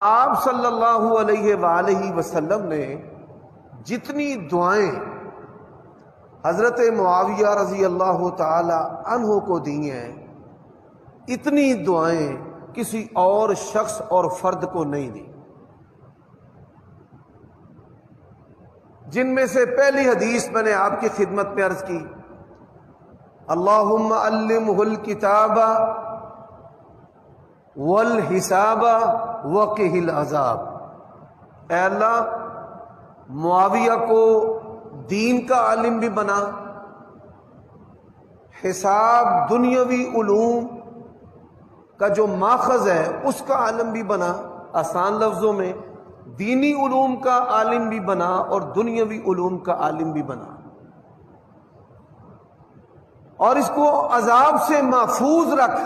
آپ صلی اللہ علیہ وآلہ وسلم نے جتنی دعائیں حضرت معاویہ رضی اللہ تعالی عنہ کو دی ہیں، اتنی دعائیں کسی اور شخص اور فرد کو نہیں دی، جن میں سے پہلی حدیث میں نے آپ کی خدمت میں عرض کی، اللہم علمہ الکتاب والحساب وقہ العذاب، اے اللہ معاویہ کو دین کا عالم بھی بنا، حساب دنیاوی علوم کا جو ماخذ ہے اس کا عالم بھی بنا، آسان لفظوں میں دینی علوم کا عالم بھی بنا اور دنیاوی علوم کا عالم بھی بنا، اور اس کو عذاب سے محفوظ رکھ،